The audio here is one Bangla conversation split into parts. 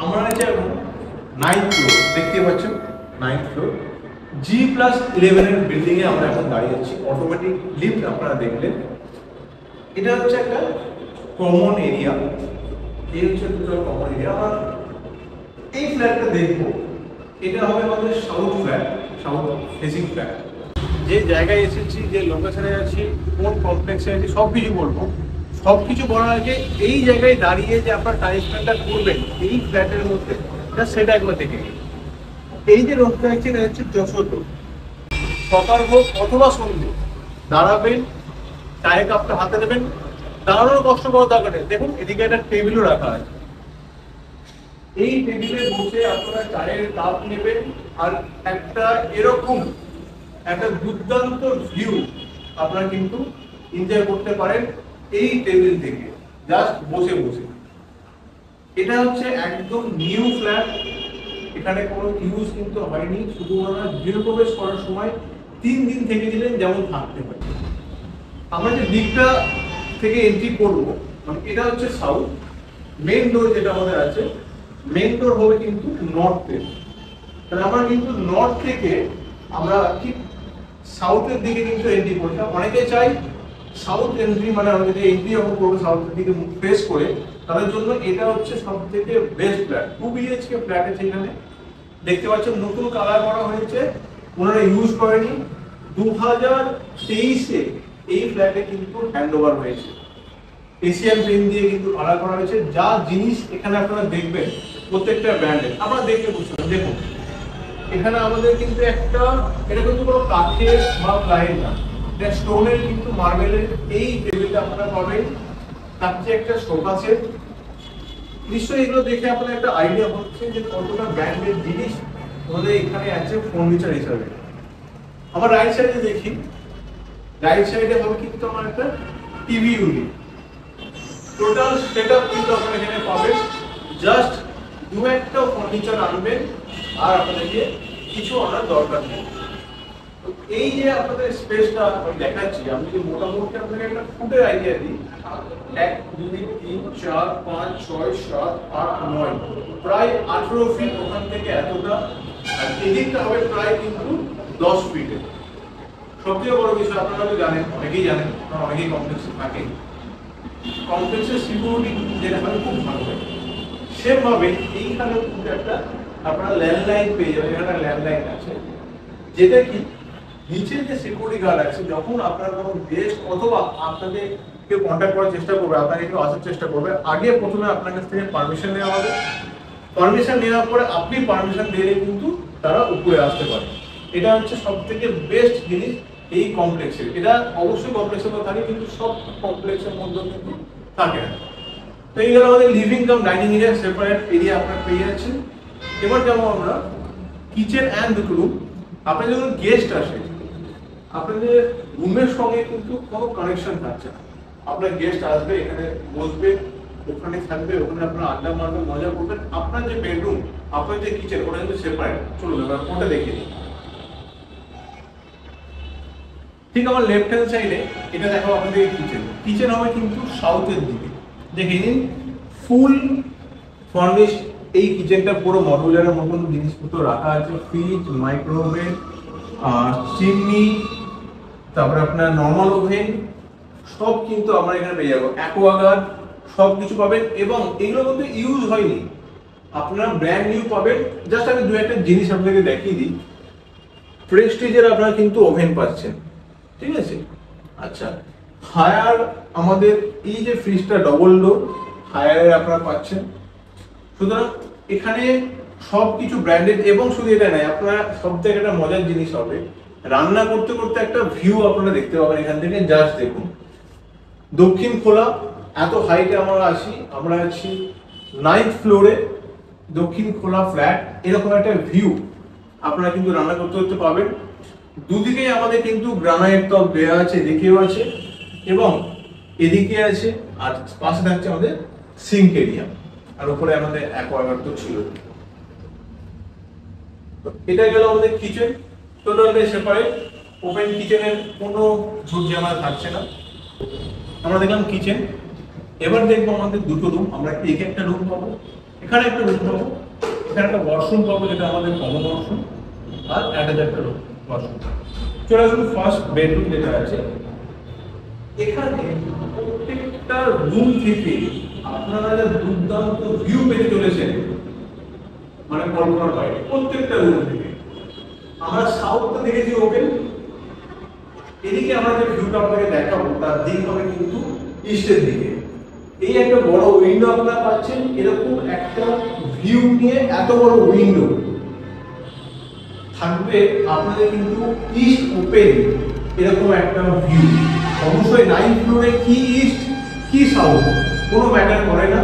আমরা আছি এখন 9th ফ্লোর, দেখতে পাচ্ছেন 9th ফ্লোর G+11 এর বিল্ডিং এ আমরা এখন দাঁড়িয়ে আছি। অটোমেটিক লিফট আপনারা দেখলেন। এটা হচ্ছে একটা কমন এরিয়া, এই হচ্ছে টোটাল কমন এরিয়া। আমরা এই ফ্ল্যাটটা দেখব, এটা হবে আমাদের south flat, south facing flat. যে জায়গায় এসেছি, যে লোকেশনে আছি, কোন কমপ্লেক্সে আছি, সব কিছু বলবো। সব কিছু বলার আগে এই জায়গায় দাঁড়িয়ে যে আপনার টাইম স্পেন্ডটা করবেন এই ফ্ল্যাটের মধ্যে, সেটা একবার দেখে নিন। এই যে রোডটা আছে, এটা হচ্ছে যশোর রোড। সকাল হোক অথবা সন্ধ্যে দাঁড়াবেন, চায়ের কাপটা হাতে নেবেন, দাঁড়ানোর কষ্ট করার দরকার নেই। দেখুন এদিকে একটা টেবিলও রাখা আছে, এই টেবিলে বসে আপনারা চায়ের কাপ নেবেন আর একটা এরকম একটা দুর্দান্ত ভিউ আপনারা কিন্তু এনজয় করতে পারেন এই টেবিল থেকে, জাস্ট বসে বসে। এটা হচ্ছে একদম নিউ ফ্ল্যাট, এখানে কোনো ইউজ কিন্তু হয়নি, শুধু ওনারা গৃহপ্রবেশ করার সময় 3 দিন থেকে দিলেন যেমন থাকতে হয়। আমরা যে দিকটা থেকে এন্ট্রি করব, মানে এটা হচ্ছে সাউথ। মেইন ডোর যেটা আমাদের আছে, মেইন ডোর হবে কিন্তু নর্থে। তাহলে আমরা কিন্তু নর্থ থেকে আমরা ঠিক সাউথের দিকে কিন্তু এন্ট্রি করলাম। অনেকে চাই সাউথ এন্ট্রি, মানে আমরা যদি এন্ট্রি যখন করবো সাউথের দিকে ফেস করে, তাদের জন্য এটা হচ্ছে সব থেকে বেস্ট ফ্ল্যাট। 2 BHK ফ্ল্যাট আছে এখানে, দেখতে পাচ্ছেন নতুন কালার করা হয়েছে, ওনারা ইউজ করেনি। 2023-এ এই ফ্ল্যাটে কিন্তু হ্যান্ড ওভার হয়েছে, এশিয়ান পেইন্ট দিয়ে কিন্তু কালার করা হয়েছে। যা জিনিস এখানে আপনারা দেখবেন প্রত্যেকটা ব্র্যান্ডের, আপনারা দেখে বুঝতে পারবেন। দেখুন এখানে আমাদের কিন্তু একটা, এটা কিন্তু কোনো কাঠের বা প্লাইয়ের না, এটা স্টোনের কিন্তু মার্বেলের এই টেবিলটা আপনারা পাবেন। থাকছে একটা সোফা সেট। নিশ্চয়ই এগুলো দেখে আপনার একটা আইডিয়া হচ্ছে যে কতটা ব্র্যান্ডের জিনিস আমাদের এখানে আছে ফার্নিচার হিসাবে। আমার রাইট সাইডে দেখি, রাইট সাইডে হবে কিন্তু আমার একটা টিভি ইউনিট। টোটাল সেটআপ কিন্তু আপনারা এখানে পাবেন। জাস্ট দু একটা ফার্নিচার আনবেন আর আপনাদেরকে কিছু আনার দরকার নেই। তো এই যে আপনাদের স্পেসটা আমি দেখাচ্ছি, আমি যদি মোটামুটি আপনাকে একটা ফুটের আইডিয়া দিই, 1 2 3 4 5 6 7 8 9, প্রায় 18 ফিট ওখান থেকে এতটা, আর এদিকটা হবে প্রায় কিন্তু 10 ফিটের। সবথেকে বড় বিষয় আপনারা তো জানেন, অনেকেই জানেন, কারণ অনেকেই কমপ্লেক্সে থাকে, কমপ্লেক্সের সিকিউরিটি যেটা হয় খুব ভালো হয়। সেভাবে এইখানে কিন্তু একটা আপনারা ল্যান্ডলাইন পেয়ে যাবেন। এখানে ল্যান্ডলাইন আছে, যেটা কি নিচে যে সিকিউরিটি গার্ড আছে, যখন আপনার কোনো গেস্ট অথবা আপনাকে কেউ কন্ট্যাক্ট করার চেষ্টা করবে, আপনাকে কেউ আসার চেষ্টা করবে, আগে প্রথমে আপনার কাছ থেকে পারমিশন নেওয়া হবে। পারমিশন নেওয়ার পরে আপনি পারমিশন দিলে কিন্তু তারা উপরে আসতে পারে। এটা হচ্ছে সব থেকে বেস্ট জিনিস এই কমপ্লেক্সের। এটা অবশ্যই কমপ্লেক্সের মধ্যে থাকে, কিন্তু সব কমপ্লেক্সের মধ্যে কিন্তু থাকে না। তো এই গেল আমাদের living cum dining area, separate area আপনারা পেয়ে যাচ্ছেন। এবার যাবো আমরা কিচেন অ্যান্ড রুম। আপনার যখন গেস্ট আসে, আপনাদের রুমের সঙ্গে কিন্তু কোনো কানেকশন থাকছে না। আপনার গেস্ট আসবে, এখানে বসবে, ওখানে থাকবে, ওখানে আপনারা আড্ডা মারবেন, মজা করবেন। আপনার যে বেডরুম, আপনার যে কিচেন, ওটা কিন্তু সেপারেট। চলুন এবার ওটা দেখে নিই। ঠিক আমার লেফট হ্যান্ড সাইডে এটা দেখো আপনাদের কিচেন। কিচেন হবে কিন্তু সাউথের দিকে। দেখে নিন ফুল ফার্নিশ এই কিচেনটা, পুরো মডুলারের মতন জিনিসপত্র রাখা আছে। ফ্রিজ, মাইক্রোওভেন, চিমনি, তারপরে আপনার নর্মাল ওভেন, সব কিন্তু আমরা এখানে পেয়ে যাবো। অ্যাকোয়াগার্ড সব কিছু পাবেন, এবং এগুলো কিন্তু ইউজ হয়নি, আপনারা ব্র্যান্ড নিউ পাবেন। জাস্ট আমি দু একটা জিনিস আপনাকে দেখিয়ে দিই। প্রেস্টিজের আপনারা কিন্তু ওভেন পাচ্ছেন, ঠিক আছে? আচ্ছা, হায়ার আমাদের এই যে ফ্রিজটা ডবল ডোর, হায়ারে আপনারা পাচ্ছেন। সুতরাং এখানে সব কিছু ব্র্যান্ডেড, এবং শুধু এটা নয়, আপনারা সব থেকে একটা মজার জিনিস হবে, রান্না করতে করতে একটা ভিউ আপনারা দেখতে পাবেন এখান থেকে। জাস্ট দেখুন, দক্ষিণ খোলা, এত হাইটে আমরা আছি 9th ফ্লোরে, দক্ষিণ খোলা ফ্ল্যাট, এরকম একটা ভিউ আপনারা কিন্তু রান্না করতে করতে পাবেন। দুদিকেই আমাদের কিন্তু গ্রানাইট টপ দেওয়া আছে, এদিকেও আছে এবং এদিকে আছে, আর পাশে থাকছে আমাদের সিঙ্ক এরিয়া, আর উপরে আমাদের অ্যাকোয়াগার্ড তো ছিল। এটা গেল আমাদের কিচেন, টোটালি সেপারেট। ওপেন কিচেনের কোনো ঝুট ঝামেলা থাকছে না। আমরা দেখলাম কিচেন। এবার দেখবো আমাদের দুটো রুম, আমরা এক একটা রুম পাবো, এখানে একটা রুম পাবো, এখানে একটা ওয়াশরুম পাবো যেটা আমাদের কমন ওয়াশরুম, আর অ্যাটাচ একটা রুম ওয়াশরুম। চলে আসুন ফার্স্ট বেডরুম যেটা আছে। এখানে প্রত্যেকটা রুম থেকে আপনারা যে দুর্দান্ত ভিউ পেতে চলেছেন, মানে কল্পনার বাইরে প্রত্যেকটা রুম থেকে। আমরা সাউথটা দেখেছি ওপেন, এদিকে আমরা যে ভিউটা আপনাকে দেখাবো তার দিক হবে কিন্তু ইস্টের দিকে। এই একটা বড় উইন্ডো আপনারা পাচ্ছেন, এরকম একটা ভিউ নিয়ে এত বড় উইন্ডো থাকবে আপনাদের কিন্তু ইস্ট ওপেন এরকম একটা ভিউ। অবশ্যই 9 ফ্লোরে কি ইস্ট কি সাউথ কোনো ম্যাটার করে না,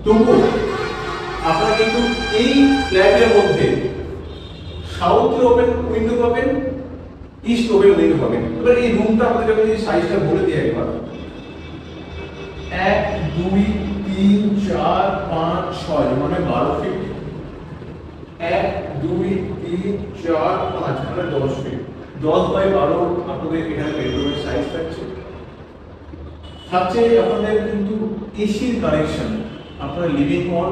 তবু আপনারা কিন্তু এই ফ্ল্যাটের মধ্যে সাউথ ওপেন উইন্ডো পাবেন, ইস্ট ওপেন উইন্ডো পাবেন। এবার এই রুমটা আপনাদের আমি সাইজটা বলে দিই একবার। 1 2 3 4 5 6 মানে 12 ফিট। 1 2 3 4 5 মানে 10 ফিট। 10 বাই 12 আপনাদের এখানে বেডরুমের সাইজ থাকছে। আপনাদের কিন্তু এসির কানেকশন, আপনারা লিভিং হল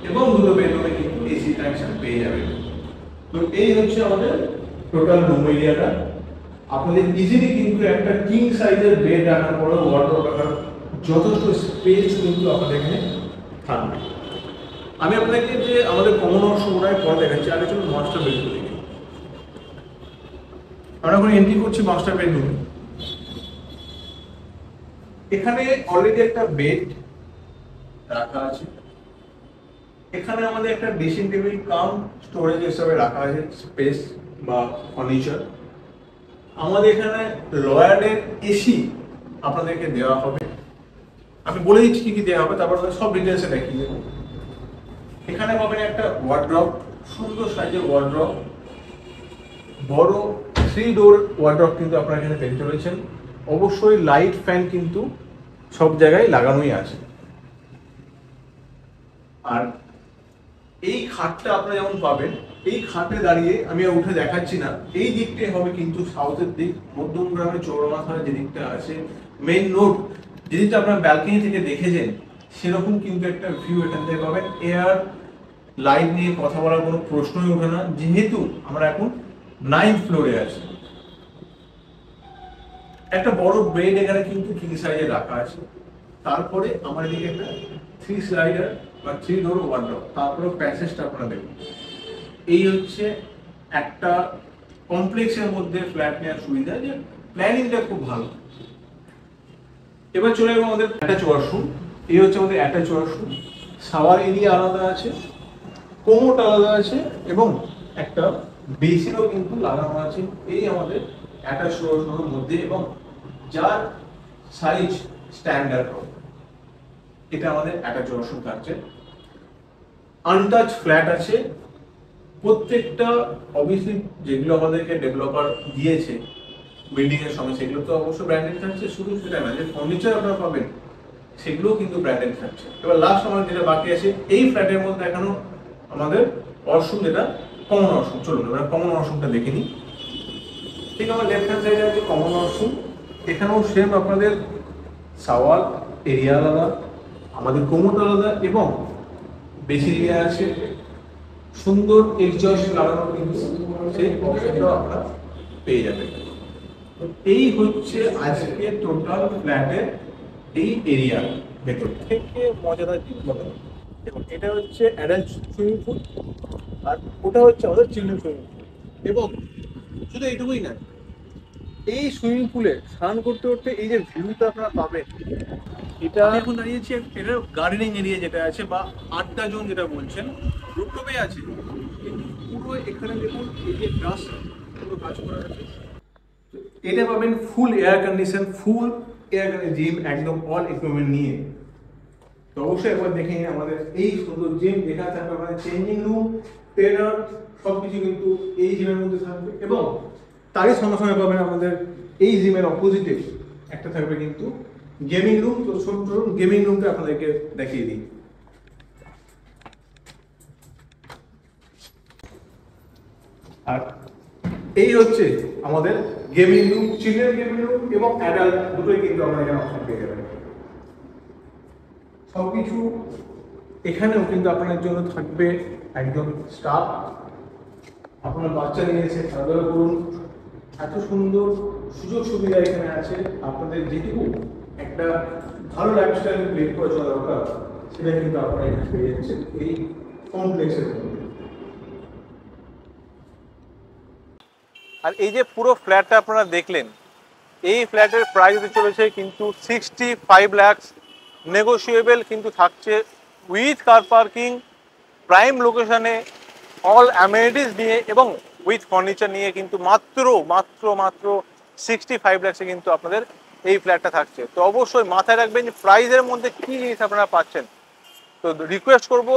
এবং দুটো বেডরুমে কিন্তু এসি কানেকশন পেয়ে যাবেন। তো এই হচ্ছে আমাদের টোটাল রুম এরিয়াটা। আপনাদের ইজিলি কিন্তু একটা কিং সাইজের বেড রাখার পরে ওয়ার্ডরোব রাখার যথেষ্ট স্পেস কিন্তু আপনাদের এখানে থাকবে। আমি আপনাকে যে আমাদের কমন ওয়াশরুমটায় পরে দেখাচ্ছি, আগে চলুন মাস্টার বেডরুম দেখি। আমরা এখন এন্ট্রি করছি মাস্টার বেডরুমে। এখানে অলরেডি একটা বেড রাখা আছে, এখানে আমাদের একটা ড্রেসিং টেবিল কাম স্টোরেজ হিসাবে রাখা আছে স্পেস বা ফার্নিচার। আমাদের এখানে লয়ার্ডের এসি আপনাদেরকে দেওয়া হবে, আমি বলে দিচ্ছি কি কি দেওয়া হবে, তারপর সব ডিটেলসে দেখিয়ে দেবো। এখানে পাবেন একটা ওয়ার্ড্রপ, সুন্দর সাইজের ওয়ার্ড্রপ, বড় 3 ডোর ওয়ার্ড্রপ কিন্তু আপনারা এখানে পেয়ে চলেছেন। অবশ্যই লাইট ফ্যান কিন্তু সব জায়গায় লাগানোই আছে। আর এই খাটটা আপনারা যেমন পাবেন, এই খাটে দাঁড়িয়ে আমি আর উঠে দেখাচ্ছি না, এই দিকটাই হবে কিন্তু সাউথের দিক, মধ্যমগ্রামে চৌরামাথার যে দিকটা আছে, মেইন রোড যে দিকটা আপনারা ব্যালকনি থেকে দেখেছেন, সেরকম কিন্তু একটা ভিউ এখান থেকে পাবেন। এয়ার লাইট নিয়ে কথা বলার কোনো প্রশ্নই ওঠে না, যেহেতু আমরা এখন 9 ফ্লোরে আছি। একটা বড় বেড এখানে কিন্তু কিং সাইজে রাখা আছে। তারপরে আমার এদিকে একটা 3 স্লাইডার বা 3 ডোর ওয়ার্ডরোব, তারপরে প্যাসেজটা আপনারা দেখুন। এই হচ্ছে একটা কমপ্লেক্সের মধ্যে ফ্ল্যাট নেওয়ার সুবিধা, যে প্ল্যানিংটা খুব ভালো। এবার চলে যাবো আমাদের অ্যাটাচ ওয়াশরুম। এই হচ্ছে আমাদের অ্যাটাচ ওয়াশরুম। শাওয়ার এরিয়া আলাদা আছে, কোমোড আলাদা আছে এবং একটা বেসিনও কিন্তু লাগানো আছে এই আমাদের অ্যাটাচ ওয়াশরুমের মধ্যে, এবং যার সাইজ স্ট্যান্ডার্ড হবে। এটা আমাদের অ্যাটাচ ওয়াশরুম থাকছে। আনটাচ ফ্ল্যাট আছে প্রত্যেকটা। অবভিয়াসলি যেগুলো আমাদেরকে ডেভেলপার দিয়েছে বিল্ডিং এর সময়, সেগুলো তো অবশ্যই ব্র্যান্ডেড থাকছে। শুধু সেটা না, যে ফার্নিচার আপনারা পাবেন সেগুলোও কিন্তু ব্র্যান্ডেড থাকছে। এবার লাস্ট আমাদের যেটা বাকি আছে এই ফ্ল্যাটের মধ্যে এখনো আমাদের ওয়াশরুম, যেটা কমন ওয়াশরুম। চলুন এবার কমন ওয়াশরুমটা দেখে নিই। ঠিক আমার লেফট হ্যান্ড সাইডে আছে কমন ওয়াশরুম। এখানেও সেম আপনাদের শাওয়ার এরিয়া আলাদা, আমাদের কোমোড আলাদা এবং বেসিন এরিয়া আছে। সুন্দর এক্সজস্ট লাগানো কিন্তু সেই অপশনটাও আপনারা পেয়ে যাবেন। এই হচ্ছে আজকে টোটাল ফ্ল্যাটের এই এরিয়া ভেতর থেকে মজাদার জিনিস বলা। এবং এটা হচ্ছে অ্যাডাল্ট সুইমিং পুল, আর ওটা হচ্ছে আমাদের চিলড্রেন সুইমিং পুল। এবং শুধু এইটুকুই না, এই সুইমিং পুলে স্নান করতে করতে এই যে ভিউটা আপনারা পাবেন, এটা এখন দাঁড়িয়েছি এটা গার্ডেনিং এরিয়া যেটা আছে, বা আড্ডা জোন যেটা বলছেন, রুফটপে আছে। পুরো এখানে দেখুন এই যে গ্রাস পুরো কাজ করা আছে। এটা পাবেন ফুল এয়ার কন্ডিশন, জিম, একদম অল ইকুইপমেন্ট নিয়ে। তো অবশ্যই একবার দেখে নিন আমাদের এই সুন্দর জিম। যেটা থাকবে আমাদের চেঞ্জিং রুম, ট্রেনার, সবকিছু কিন্তু এই জিমের মধ্যে থাকবে। এবং তারই সঙ্গে সঙ্গে পাবেন আমাদের এই জিমের অপোজিটে একটা থাকবে কিন্তু গেমিং রুম। তো ছোট গেমিং রুমটা আপনাদেরকে দেখিয়ে দিই। আর এই হচ্ছে আমাদের gaming room, children gaming room এবং অ্যাডাল্ট দুটোই কিন্তু আমরা এখানে অপশন পেয়ে যাবেন। সবকিছু এখানেও কিন্তু আপনাদের জন্য থাকবে একদম স্টাফ। আপনার বাচ্চা নিয়েছে, খেলাধুলা করুন, এত সুন্দর সুযোগ সুবিধা এখানে আছে। আপনাদের যেটুকু একটা ভালো লাইফস্টাইল লিড করে চলা দরকার সেটা কিন্তু আপনারা এখানে পেয়ে যাচ্ছেন এই কমপ্লেক্সের মধ্যে। আর এই যে পুরো ফ্ল্যাটটা আপনারা দেখলেন, এই ফ্ল্যাটের প্রাইস হতে চলেছে কিন্তু 65 lakhs, নেগোশিয়েবল কিন্তু থাকছে, উইথ কার পার্কিং, প্রাইম লোকেশনে, অল অ্যামেনিটিস নিয়ে এবং উইথ ফার্নিচার নিয়ে কিন্তু মাত্র মাত্র মাত্র 65 lakhs কিন্তু আপনাদের এই ফ্ল্যাটটা থাকছে। তো অবশ্যই মাথায় রাখবেন যে প্রাইসের মধ্যে কী জিনিস আপনারা পাচ্ছেন। তো রিকোয়েস্ট করবো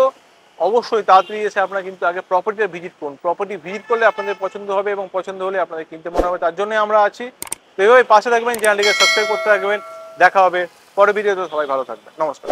অবশ্যই তাড়াতাড়ি এসে আপনারা কিন্তু আগে প্রপার্টিটা ভিজিট করুন। প্রপার্টি ভিজিট করলে আপনাদের পছন্দ হবে এবং পছন্দ হলে আপনাদের কিনতে মনে হবে, তার জন্যই আমরা আছি। তো এইভাবে পাশে থাকবেন, চ্যানেলটিকে সাবস্ক্রাইব করতে থাকবেন। দেখা হবে পরের ভিডিওতে, সবাই ভালো থাকবেন, নমস্কার।